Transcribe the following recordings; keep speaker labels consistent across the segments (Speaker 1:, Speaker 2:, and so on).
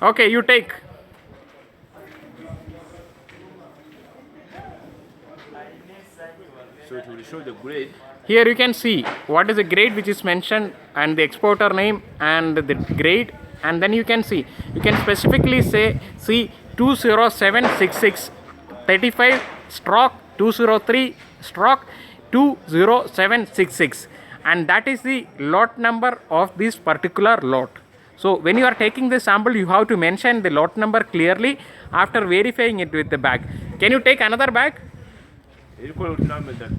Speaker 1: Okay, you take.
Speaker 2: So it will show the grade.
Speaker 1: Here you can see what is the grade which is mentioned and the exporter name and the grade, and then you can see, you can specifically say C20766 35 stroke 203 stroke 20766, and that is the lot number of this particular lot. So when you are taking the sample, you have to mention the lot number clearly after verifying it with the bag. Can you take another bag?
Speaker 2: Equal number that.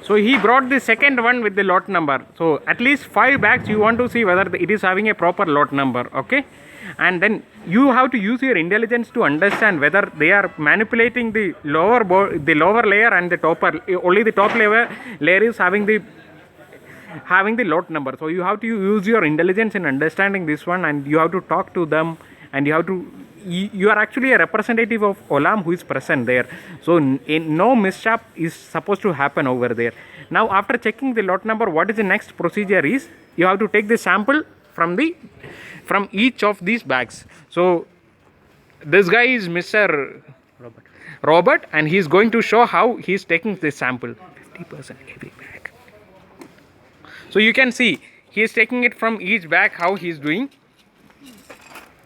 Speaker 1: So he brought the second one with the lot number. So at least 5 bags you want to see whether it is having a proper lot number, okay? And then you have to use your intelligence to understand whether they are manipulating the lower layer and the topper. Only the top layer is having the lot number. So you have to use your intelligence in understanding this one, and you have to talk to them, and you have to, you are actually a representative of Olam who is present there. So no mishap is supposed to happen over there. Now after checking the lot number, what is the next procedure is, you have to take the sample from each of these bags. So this guy is Mr. Robert, and he is going to show how he is taking this sample. 50% every bag. So you can see he is taking it from each bag, how he is doing.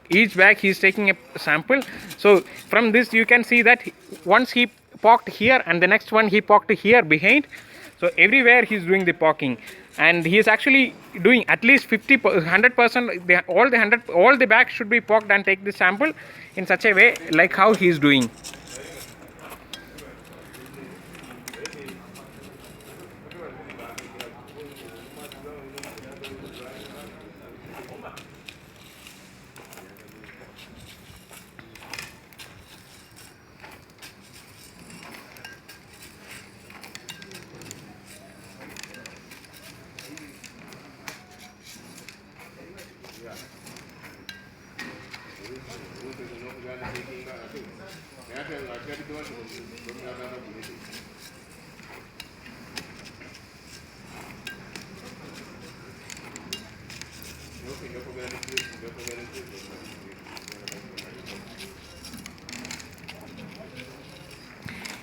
Speaker 1: Each bag he is taking a sample. So from this you can see that once he poked here and the next one he poked here behind. So everywhere he is doing the poking, and he is actually doing at least 100%. All the bags should be poked and take the sample in such a way like how he is doing.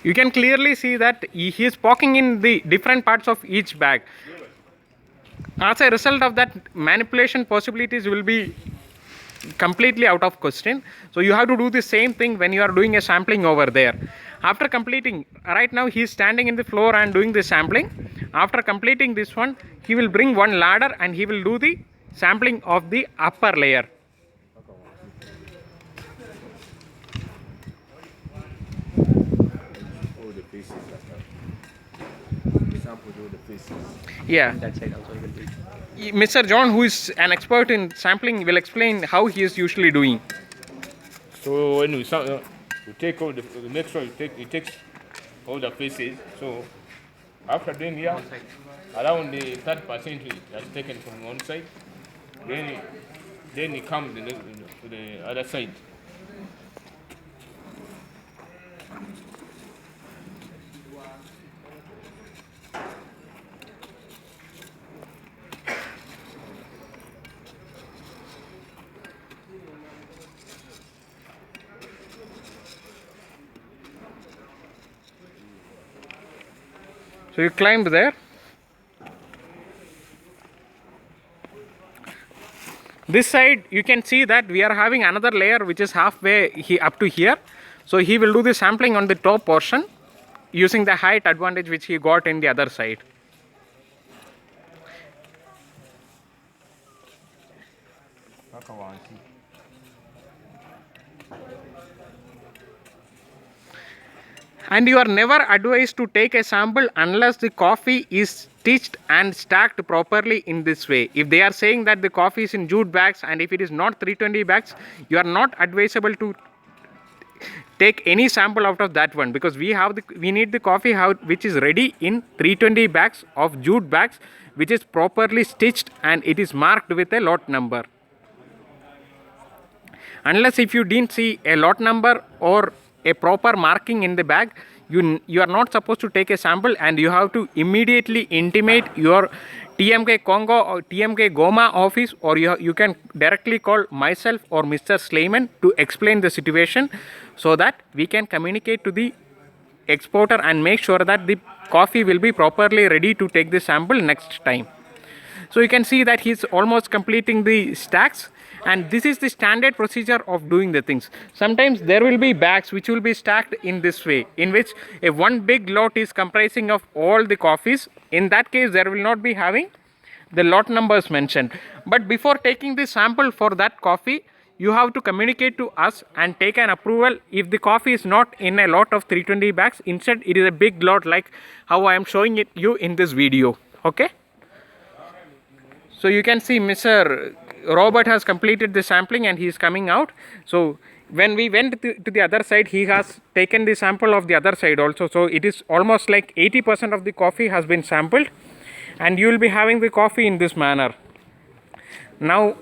Speaker 1: You can clearly see that he is poking in the different parts of each bag. As a result of that, manipulation possibilities will be completely out of question. So you have to do the same thing when you are doing a sampling over there. After completing, right now he is standing in the floor and doing the sampling. After completing this one, he will bring one ladder and he will do the sampling of the upper layer. Yeah.
Speaker 3: That side also he will do it.
Speaker 1: Mr. John, who is an expert in sampling, will explain how he is usually doing.
Speaker 2: So when we take all the make sure you take all the pieces. So after doing here, around the 30% that's taken from one side, then it comes to the other side.
Speaker 1: So you climb there. This side you can see that we are having another layer which is halfway up to here. So he will do the sampling on the top portion using the height advantage which he got in the other side. And you are never advised to take a sample unless the coffee is stitched and stacked properly in this way. If they are saying that the coffee is in jute bags and if it is not 320 bags, you are not advisable to take any sample out of that one, because we need the coffee which is ready in 320 bags of jute bags, which is properly stitched and it is marked with a lot number. Unless if you didn't see a lot number or a proper marking in the bag, you are not supposed to take a sample, and you have to immediately intimate your TMK Congo or TMK Goma office, or you can directly call myself or Mr. Slayman to explain the situation, so that we can communicate to the exporter and make sure that the coffee will be properly ready to take the sample next time. So you can see that he's almost completing the stacks, and this is the standard procedure of doing the things. Sometimes there will be bags which will be stacked in this way, in which a one big lot is comprising of all the coffees. In that case, there will not be having the lot numbers mentioned. But before taking the sample for that coffee, you have to communicate to us and take an approval if the coffee is not in a lot of 320 bags. Instead, it is a big lot like how I am showing it you in this video. Okay. So you can see Mr. Robert has completed the sampling and he is coming out. So when we went to the other side, he has taken the sample of the other side also. So it is almost like 80% of the coffee has been sampled, and you will be having the coffee in this manner. Now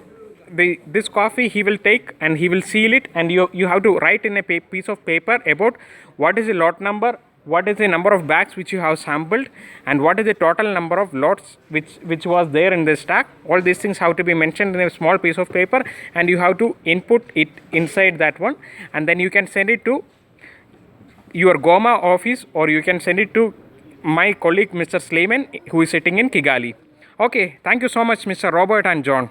Speaker 1: this coffee he will take and he will seal it, and you have to write in a piece of paper about what is the lot number, what is the number of bags which you have sampled, and what is the total number of lots which was there in the stack. All these things have to be mentioned in a small piece of paper, and you have to input it inside that one, and then you can send it to your Goma office, or you can send it to my colleague Mr. Slayman, who is sitting in Kigali. Okay, thank you so much Mr. Robert and John.